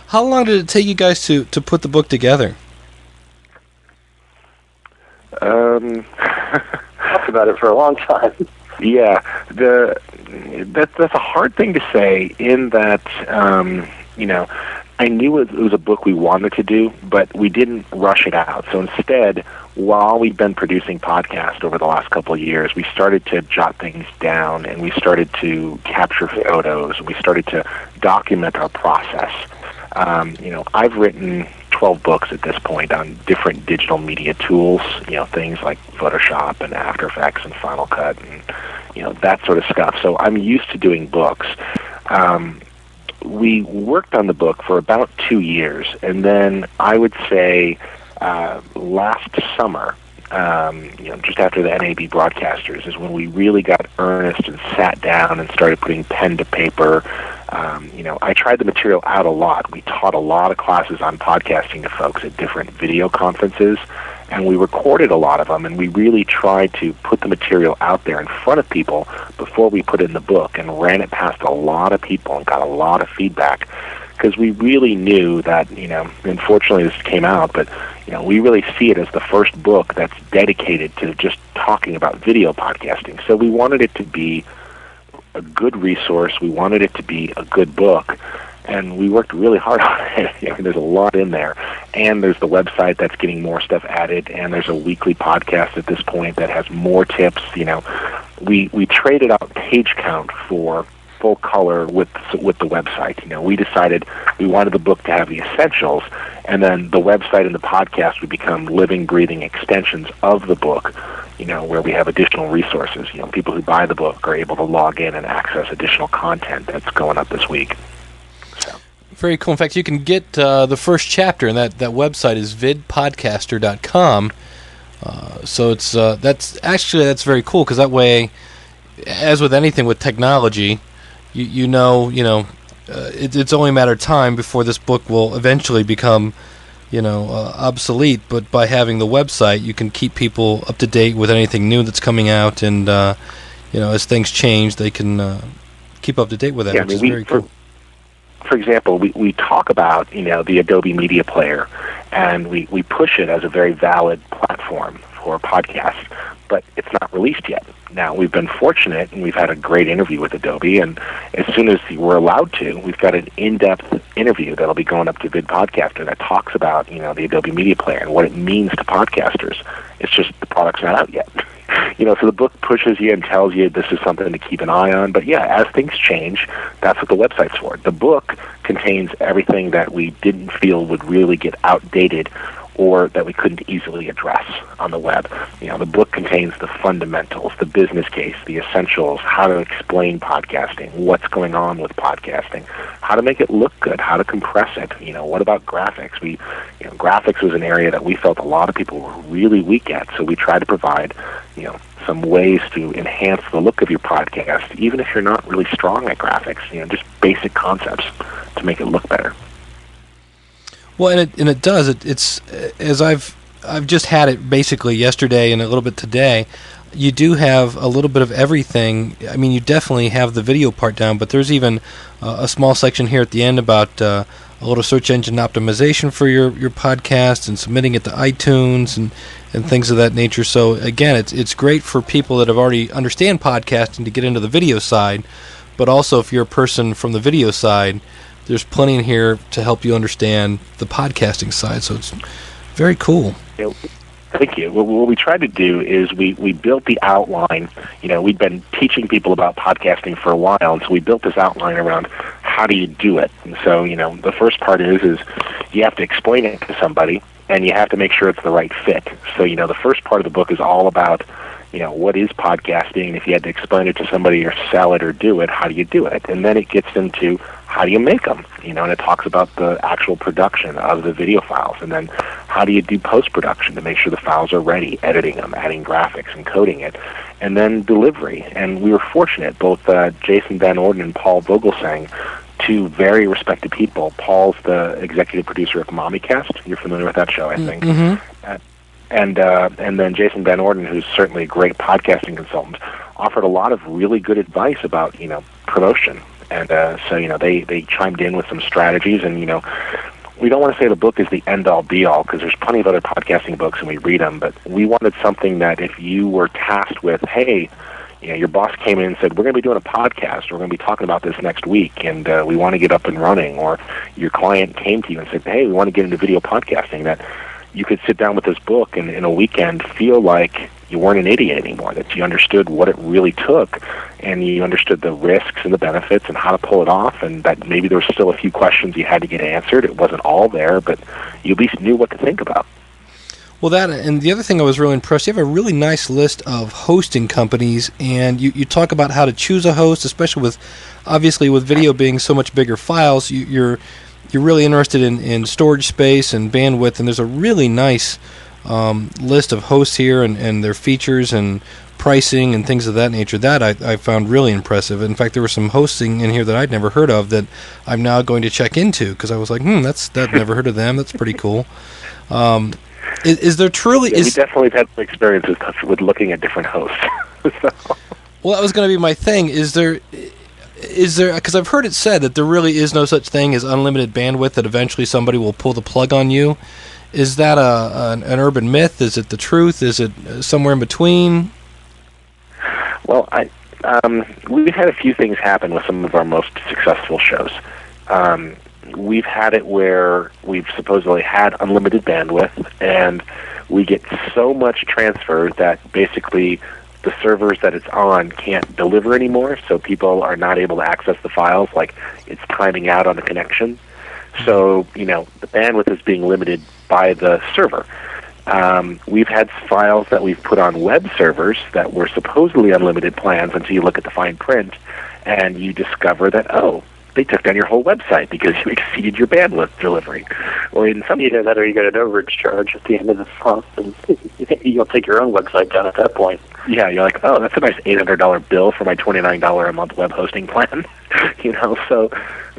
[SPEAKER 6] How long did it take you guys to put the book together?
[SPEAKER 4] Talked about it for a long time.
[SPEAKER 3] Yeah, that's a hard thing to say. In that, I knew it was a book we wanted to do, but we didn't rush it out. So instead, while we've been producing podcasts over the last couple of years, we started to jot things down, and we started to capture photos. We started to document our process. I've written 12 books at this point on different digital media tools, things like Photoshop and After Effects and Final Cut and, that sort of stuff. So I'm used to doing books. We worked on the book for about 2 years, and then I would say last summer, just after the NAB broadcasters, is when we really got earnest and sat down and started putting pen to paper. I tried the material out a lot. We taught a lot of classes on podcasting to folks at different video conferences, and we recorded a lot of them, and we really tried to put the material out there in front of people before we put it in the book, and ran it past a lot of people and got a lot of feedback, because we really knew that, unfortunately this came out, but we really see it as the first book that's dedicated to just talking about video podcasting. So we wanted it to be a good resource. We wanted it to be a good book. And we worked really hard on it. I mean, there's a lot in there. And there's the website that's getting more stuff added. And there's a weekly podcast at this point that has more tips. You know, we traded out page count for full color with the website. You know, we decided we wanted the book to have the essentials, and then the website and the podcast would become living, breathing extensions of the book, you know, where we have additional resources. You know, people who buy the book are able to log in and access additional content that's going up this week. So.
[SPEAKER 6] Very cool. In fact, you can get the first chapter, and that website is vidpodcaster.com. So it's that's very cool, because that way, as with anything with technology, you know, it's only a matter of time before this book will eventually become, obsolete. But by having the website, you can keep people up to date with anything new that's coming out, and as things change, they can keep up to date with that, which is very cool.
[SPEAKER 3] For example, we talk about, the Adobe Media Player, and we push it as a very valid platform for podcasts, but it's not released yet. Now, we've been fortunate, and we've had a great interview with Adobe, and as soon as we're allowed to, we've got an in-depth interview that'll be going up to Vid Podcaster that talks about, the Adobe Media Player and what it means to podcasters. It's just the product's not out yet. So the book pushes you and tells you this is something to keep an eye on. But yeah, as things change, that's what the website's for. The book contains everything that we didn't feel would really get outdated or that we couldn't easily address on the web. The book contains the fundamentals, the business case, the essentials, how to explain podcasting, what's going on with podcasting, how to make it look good, how to compress it. What about graphics? Graphics was an area that we felt a lot of people were really weak at, so we tried to provide, some ways to enhance the look of your podcast, even if you're not really strong at graphics. Just basic concepts to make it look better.
[SPEAKER 6] Well, and it does. It's as I've just had it basically yesterday and a little bit today. You do have a little bit of everything. I mean, you definitely have the video part down, but there's even a small section here at the end about a little search engine optimization for your podcast and submitting it to iTunes and things of that nature. So again, it's great for people that have already understand podcasting to get into the video side, but also if you're a person from the video side, there's plenty in here to help you understand the podcasting side. So it's very cool.
[SPEAKER 3] Thank you. Well, what we tried to do is we built the outline. We'd been teaching people about podcasting for a while, and so we built this outline around how do you do it. And so, the first part is you have to explain it to somebody, and you have to make sure it's the right fit. So, the first part of the book is all about, what is podcasting, and if you had to explain it to somebody or sell it or do it, how do you do it? And then it gets into how do you make them, and it talks about the actual production of the video files, and then how do you do post-production to make sure the files are ready, editing them, adding graphics, and coding it, and then delivery. And we were fortunate, both Jason Van Orden and Paul Vogelsang, two very respected people. Paul's the executive producer of MommyCast. You're familiar with that show, I think. Mm-hmm. And then Jason Van Orden, who's certainly a great podcasting consultant, offered a lot of really good advice about, promotion. And so, they chimed in with some strategies. And, we don't want to say the book is the end-all, be-all, because there's plenty of other podcasting books, and we read them. But we wanted something that if you were tasked with, hey, your boss came in and said, we're going to be doing a podcast, or we're going to be talking about this next week, and we want to get up and running. Or your client came to you and said, hey, we want to get into video podcasting, that you could sit down with this book and in a weekend feel like you weren't an idiot anymore, that you understood what it really took, and you understood the risks and the benefits and how to pull it off, and that maybe there was still a few questions you had to get answered. It wasn't all there, but you at least knew what to think about.
[SPEAKER 6] Well, that, and the other thing I was really impressed, you have a really nice list of hosting companies, and you talk about how to choose a host, especially with, obviously with video being so much bigger files, you're really interested in storage space and bandwidth, and there's a really nice list of hosts here and their features and pricing and things of that nature. That I found really impressive. In fact, there was some hosting in here that I'd never heard of that I'm now going to check into, because I was like, I've never heard of them. That's pretty cool. Is there truly...
[SPEAKER 3] Yeah, we definitely have had some experiences with looking at different hosts. So.
[SPEAKER 6] Well, that was going to be my thing. Is there, because I've heard it said that there really is no such thing as unlimited bandwidth, that eventually somebody will pull the plug on you. Is that an urban myth? Is it the truth? Is it somewhere in between?
[SPEAKER 3] Well, we've had a few things happen with some of our most successful shows. We've had it where we've supposedly had unlimited bandwidth, and we get so much transfer that basically the servers that it's on can't deliver anymore, so people are not able to access the files, like it's timing out on the connection. So, the bandwidth is being limited by the server. We've had files that we've put on web servers that were supposedly unlimited plans until you look at the fine print, and you discover that, they took down your whole website because you exceeded your bandwidth delivery. Or in some
[SPEAKER 4] either that or you get an overage charge at the end of the month, and you'll take your own website down at that point.
[SPEAKER 3] Yeah, you're like, that's a nice $800 bill for my $29 a month web hosting plan. So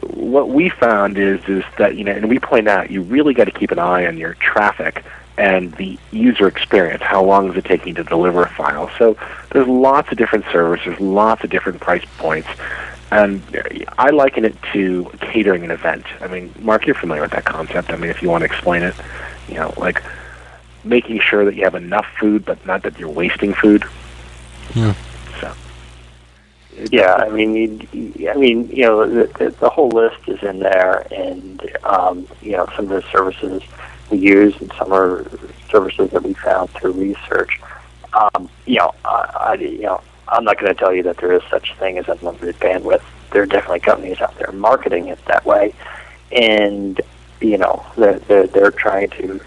[SPEAKER 3] what we found is that, and we point out, you really got to keep an eye on your traffic and the user experience. How long is it taking to deliver a file? So there's lots of different servers, there's lots of different price points. And I liken it to catering an event. I mean, Mark, you're familiar with that concept. I mean, if you want to explain it, like making sure that you have enough food, but not that you're wasting food.
[SPEAKER 6] Yeah.
[SPEAKER 3] So.
[SPEAKER 4] Yeah, the whole list is in there, and some of the services we use, and some are services that we found through research. I'm not going to tell you that there is such thing as unlimited bandwidth. There are definitely companies out there marketing it that way, and they're trying to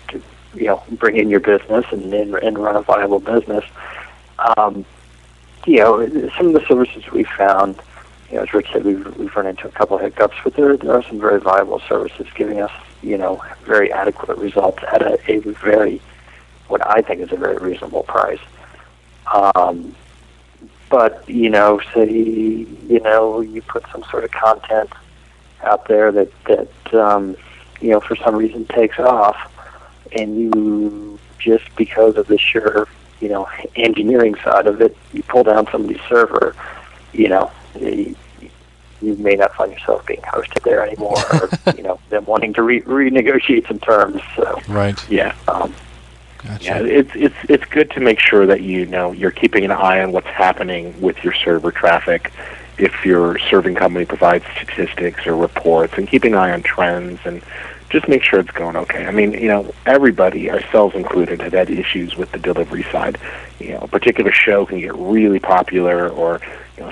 [SPEAKER 4] bring in your business and run a viable business. Some of the services we found, as Rich said, we've run into a couple of hiccups, but there are some very viable services giving us very adequate results at a very, what I think is a very reasonable price. But, say, you put some sort of content out there that for some reason takes off, and you, just because of the sheer, engineering side of it, you pull down somebody's server, you may not find yourself being hosted there anymore, or, them wanting to renegotiate some terms. So,
[SPEAKER 6] right.
[SPEAKER 3] Yeah.
[SPEAKER 6] Gotcha.
[SPEAKER 3] Yeah, it's good to make sure that you're keeping an eye on what's happening with your server traffic. If your serving company provides statistics or reports, and keeping an eye on trends, and just make sure it's going okay. I mean, everybody, ourselves included, have had issues with the delivery side. A particular show can get really popular, or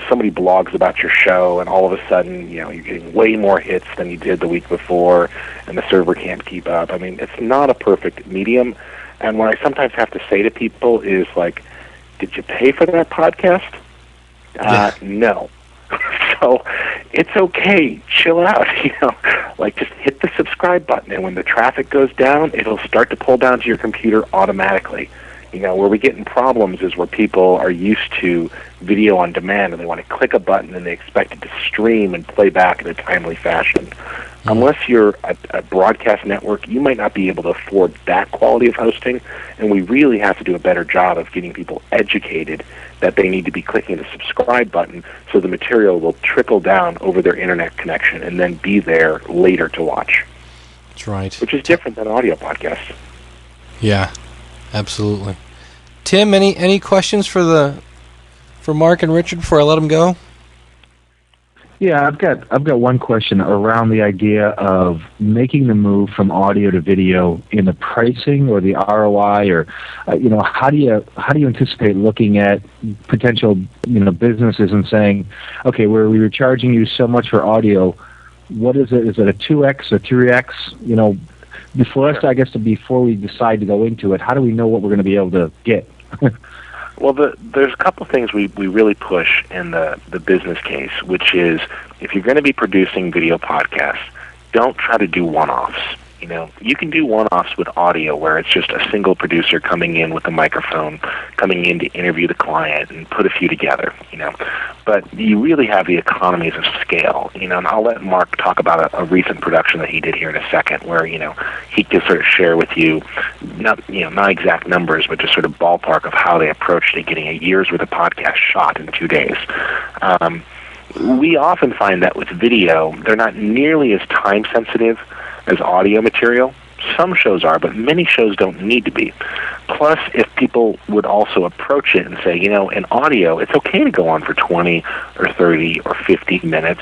[SPEAKER 3] somebody blogs about your show, and all of a sudden, you're getting way more hits than you did the week before, and the server can't keep up. I mean, it's not a perfect medium. And what I sometimes have to say to people is, like, did you pay for that podcast? No. So it's okay. Chill out. Like, just hit the subscribe button, and when the traffic goes down, it'll start to pull down to your computer automatically. Where we get in problems is where people are used to video on demand, and they want to click a button and they expect it to stream and play back in a timely fashion. Unless you're a broadcast network, you might not be able to afford that quality of hosting, and we really have to do a better job of getting people educated that they need to be clicking the subscribe button so the material will trickle down over their internet connection and then be there later to watch.
[SPEAKER 6] That's right.
[SPEAKER 3] Which is different than audio podcasts.
[SPEAKER 6] Yeah, absolutely. Tim, any questions for Mark and Richard before I let them go?
[SPEAKER 5] Yeah, I've got one question around the idea of making the move from audio to video in the pricing or the ROI, or how do you anticipate looking at potential businesses and saying, okay, we were charging you so much for audio, what is it? Is it a 2x or 3x? Before we decide to go into it, how do we know what we're going to be able to get?
[SPEAKER 3] Well, there's a couple things we really push in the business case, which is, if you're going to be producing video podcasts, don't try to do one-offs. You can do one-offs with audio where it's just a single producer coming in with a microphone, coming in to interview the client and put a few together, But you really have the economies of scale, and I'll let Mark talk about a recent production that he did here in a second where, he can sort of share with you, not exact numbers, but just sort of ballpark of how they approached it, getting a year's worth of podcast shot in 2 days. We often find that with video, they're not nearly as time-sensitive as audio material. Some shows are, but many shows don't need to be. Plus, if people would also approach it and say, in audio, it's okay to go on for 20 or 30 or 50 minutes,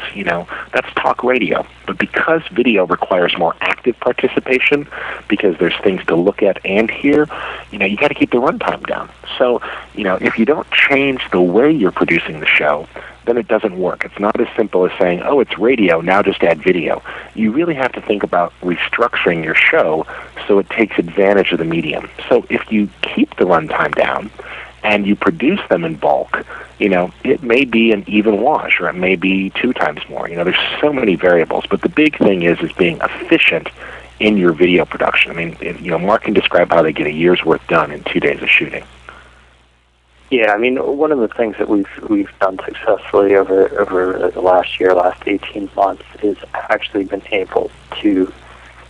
[SPEAKER 3] that's talk radio. But because video requires more active participation, because there's things to look at and hear, you got to keep the runtime down. So, if you don't change the way you're producing the show, then it doesn't work. It's not as simple as saying, oh, it's radio, now just add video. You really have to think about restructuring your show so it takes advantage of the medium. So if you keep the runtime down and you produce them in bulk, it may be an even wash, or it may be 2 times more. There's so many variables. But the big thing is being efficient in your video production. I mean, Mark can describe how they get a year's worth done in 2 days of shooting.
[SPEAKER 4] Yeah, I mean, one of the things that we've done successfully over the last 18 months, is actually been able to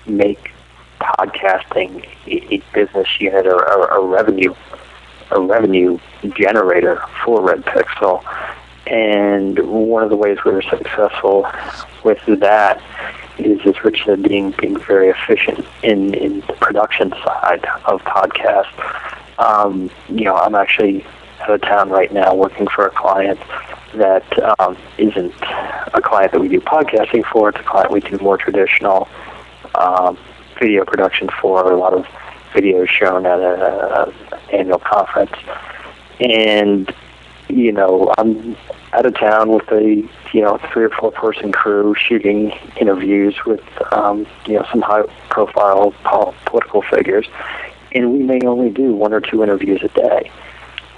[SPEAKER 4] make podcasting a business unit or a revenue generator for Red Pixel. And one of the ways we were successful with that is, as Rich said, being very efficient in the production side of podcasts. I'm actually out of town right now working for a client that isn't a client that we do podcasting for. It's a client we do more traditional video production for, a lot of videos shown at an annual conference. And, I'm out of town with a 3 or 4 person crew shooting interviews with, some high-profile political figures. And we may only do 1 or 2 interviews a day.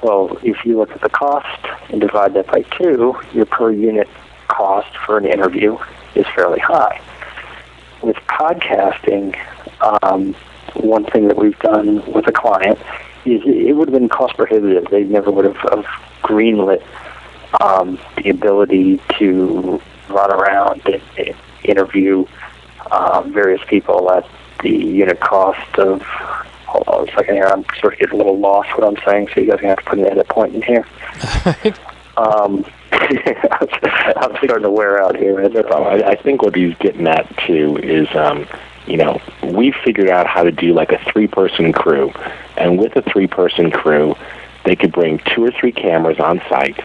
[SPEAKER 4] Well, if you look at the cost and divide that by 2, your per unit cost for an interview is fairly high. With podcasting, one thing that we've done with a client is it would have been cost prohibitive. They never would have greenlit the ability to run around and interview various people at the unit cost of... Hold on a second here. I'm sort of getting a little lost what I'm saying, so you guys are going to have to put an edit point in here. I'm starting to wear out here.
[SPEAKER 3] I think what he's getting at, too, is, we figured out how to do like a 3-person crew. And with a 3-person crew, they could bring 2 or 3 cameras on site.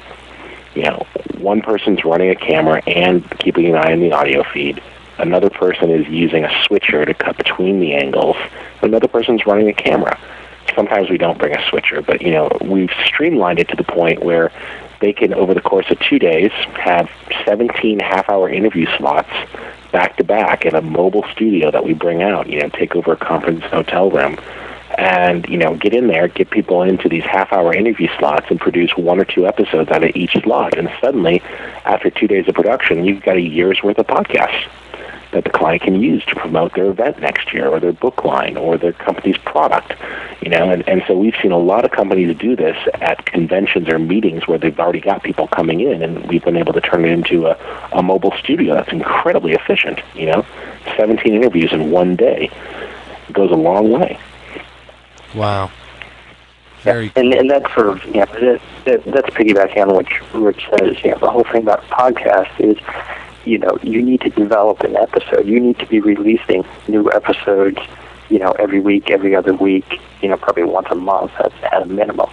[SPEAKER 3] One person's running a camera and keeping an eye on the audio feed. Another person is using a switcher to cut between the angles. Another person's running a camera. Sometimes we don't bring a switcher, but, we've streamlined it to the point where they can, over the course of 2 days, have 17 half-hour interview slots back-to-back in a mobile studio that we bring out, take over a conference hotel room, and, get in there, get people into these half-hour interview slots and produce 1 or 2 episodes out of each slot. And suddenly, after 2 days of production, you've got a year's worth of podcasts that the client can use to promote their event next year, or their book line, or their company's product, and so we've seen a lot of companies do this at conventions or meetings where they've already got people coming in, and we've been able to turn it into a mobile studio that's incredibly efficient. 17 interviews in 1 day. It goes a long way.
[SPEAKER 6] Wow.
[SPEAKER 4] Very cool. And that's sort of, that's piggybacking on what Rich says. The whole thing about podcasts is, you need to develop an episode. You need to be releasing new episodes, every week, every other week, probably once a month at a minimum.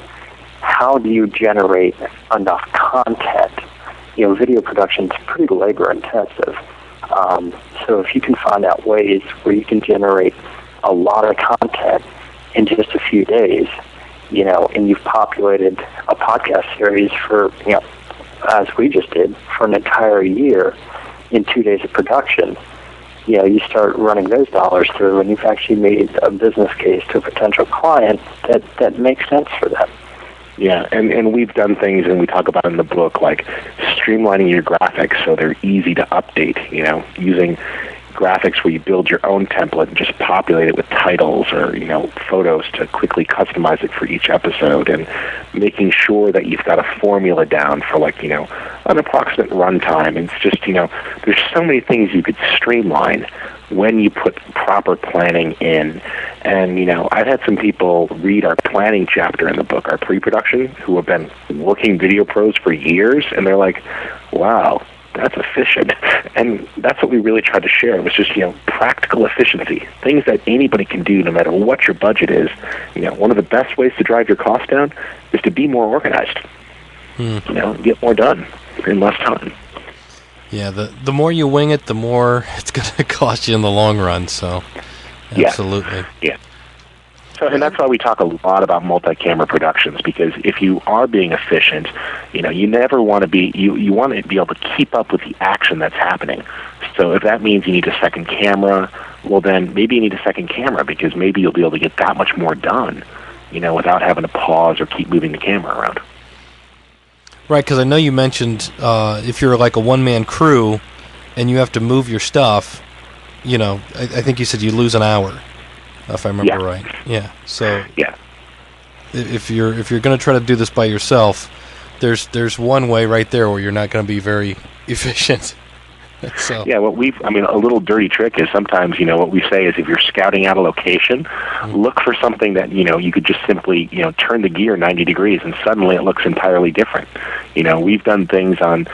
[SPEAKER 4] How do you generate enough content? Video production is pretty labor intensive. So if you can find out ways where you can generate a lot of content in just a few days, and you've populated a podcast series for, as we just did, for an entire year in 2 days of production, you start running those dollars through, and you've actually made a business case to a potential client that makes sense for them.
[SPEAKER 3] Yeah, and we've done things, and we talk about in the book, like streamlining your graphics so they're easy to update, using graphics where you build your own template and just populate it with titles or, photos to quickly customize it for each episode, and making sure that you've got a formula down for, like, an approximate runtime. It's just, there's so many things you could streamline when you put proper planning in. And, I've had some people read our planning chapter in the book, our pre-production, who have been working video pros for years, and they're like, wow, that's efficient. And that's what we really tried to share. It was just, practical efficiency, things that anybody can do no matter what your budget is. One of the best ways to drive your costs down is to be more organized. Get more done in less time.
[SPEAKER 6] Yeah, the more you wing it, the more it's going to cost you in the long run. So, absolutely.
[SPEAKER 3] Yeah. So, and that's why we talk a lot about multi-camera productions, because if you are being efficient, you never want to be, you want to be able to keep up with the action that's happening. So if that means you need a second camera, well then maybe you need a second camera, because maybe you'll be able to get that much more done, without having to pause or keep moving the camera around.
[SPEAKER 6] Right, because I know you mentioned if you're like a one-man crew and you have to move your stuff, I think you said you lose an hour, if I remember right. Yeah. So if you're going to try to do this by yourself, there's one way right there where you're not going to be very efficient. So.
[SPEAKER 3] Yeah, a little dirty trick is sometimes, what we say is if you're scouting out a location, look for something that, you could just simply, turn the gear 90 degrees and suddenly it looks entirely different. We've done things on,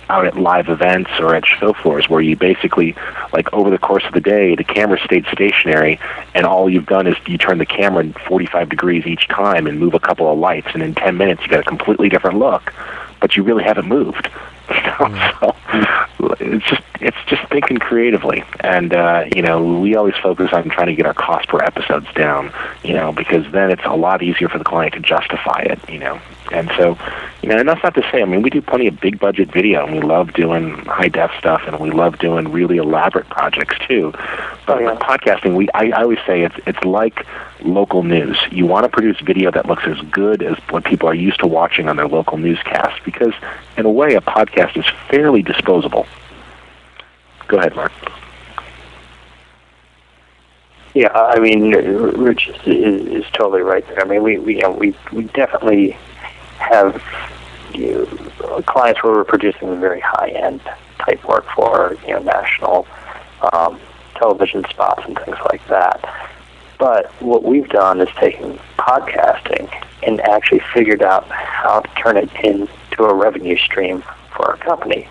[SPEAKER 3] out at live events or at show floors where you basically, like over the course of the day, the camera stayed stationary and all you've done is you turn the camera 45 degrees each time and move a couple of lights, and in 10 minutes you got a completely different look, but you really haven't moved. So it's just thinking creatively, and we always focus on trying to get our cost per episodes down, because then it's a lot easier for the client to justify it, and so, and that's not to say, we do plenty of big budget video, and we love doing high def stuff, and we love doing really elaborate projects too. But with podcasting, I always say it's like local news. You want to produce video that looks as good as what people are used to watching on their local newscasts, because in a way, a podcast is fairly disposable. Go ahead, Mark.
[SPEAKER 4] Yeah, Rich is totally right there. We definitely have clients where we're producing very high-end type work for national television spots and things like that. But what we've done is taken podcasting and actually figured out how to turn it into a revenue stream for our company.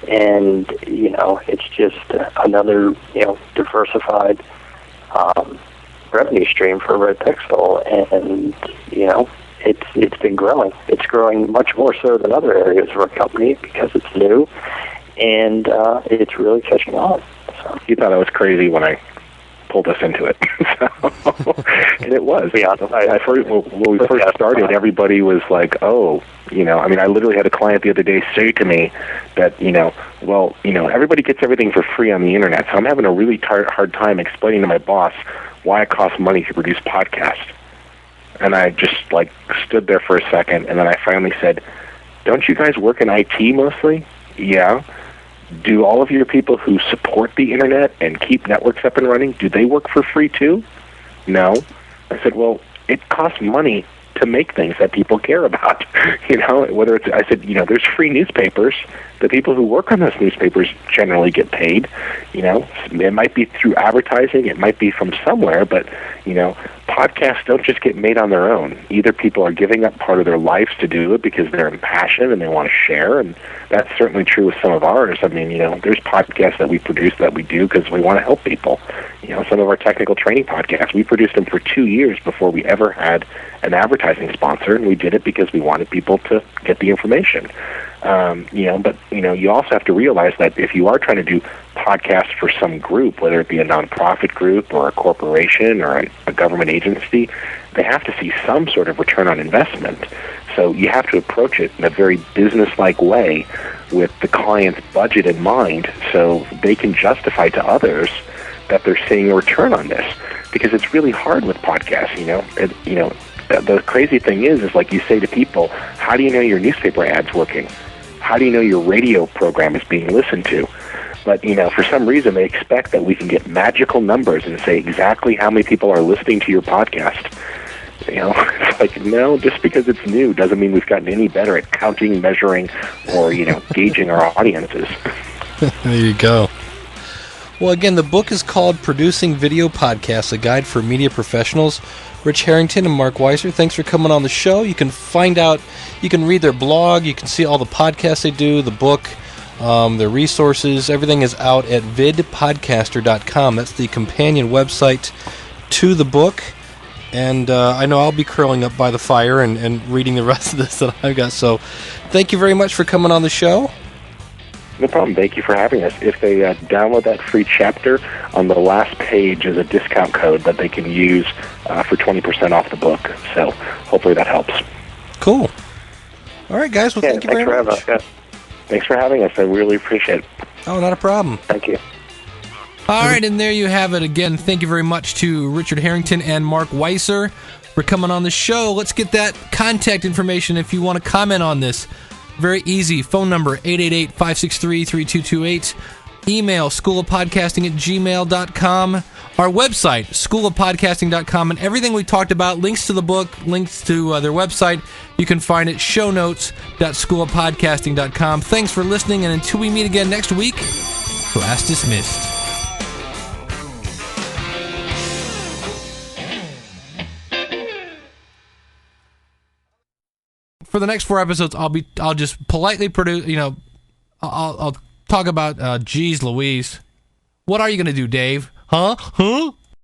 [SPEAKER 4] And, it's just another, diversified revenue stream for Red Pixel. And, it's been growing. It's growing much more so than other areas of our company because it's new, and it's really catching on. So.
[SPEAKER 3] You thought I was crazy when I pulled us into it. And it was. Yeah, when we first started, everybody was like, oh, I literally had a client the other day say to me that, everybody gets everything for free on the internet, so I'm having a really hard time explaining to my boss why it costs money to produce podcasts. And I just, stood there for a second, and then I finally said, don't you guys work in IT mostly? Yeah. Do all of your people who support the internet and keep networks up and running, do they work for free too? No. I said, well, it costs money to make things that people care about. Whether it's, I said, there's free newspapers. The people who work on those newspapers generally get paid. It might be through advertising, it might be from somewhere, but, podcasts don't just get made on their own. Either people are giving up part of their lives to do it because they're impassioned and they want to share, and that's certainly true with some of ours. There's podcasts that we produce that we do because we want to help people. Some of our technical training podcasts, we produced them for 2 years before we ever had an advertising sponsor, and we did it because we wanted people to get the information. But you also have to realize that if you are trying to do podcasts for some group, whether it be a nonprofit group or a corporation or a government agency, they have to see some sort of return on investment. So you have to approach it in a very business-like way with the client's budget in mind, so they can justify to others that they're seeing a return on this. Because it's really hard with podcasts. The crazy thing is like you say to people, how do you know your newspaper ad's working? How do you know your radio program is being listened to? But, for some reason they expect that we can get magical numbers and say exactly how many people are listening to your podcast. It's like, no, just because it's new doesn't mean we've gotten any better at counting, measuring, or, gauging our audiences.
[SPEAKER 6] There you go. Well, again, the book is called Producing Video Podcasts, A Guide for Media Professionals. Rich Harrington and Mark Weiser, thanks for coming on the show. You can read their blog, you can see all the podcasts they do, the book. their resources. Everything is out at vidpodcaster.com. That's the companion website to the book. And I know I'll be curling up by the fire and reading the rest of this that I've got. So thank you very much for coming on the show.
[SPEAKER 3] No problem. Thank you for having us. If they download that free chapter, on the last page is a discount code that they can use for 20% off the book. So hopefully that helps.
[SPEAKER 6] Cool. All right, guys. Well, thank you very much.
[SPEAKER 3] Thanks for having us. I really appreciate it.
[SPEAKER 6] Oh, not a problem.
[SPEAKER 3] Thank you.
[SPEAKER 1] All right, and there you have it. Again, thank you very much to Richard Harrington and Mark Weiser for coming on the show. Let's get that contact information if you want to comment on this. Very easy. Phone number, 888-563-3228. Email, schoolofpodcasting@gmail.com. Our website, schoolofpodcasting.com. And everything we talked about, links to the book, links to their website, you can find at shownotes.schoolofpodcasting.com. Thanks for listening, and until we meet again next week, class dismissed. For the next 4 episodes, I'll just politely produce, I'll talk about, geez Louise. What are you going to do, Dave? Huh?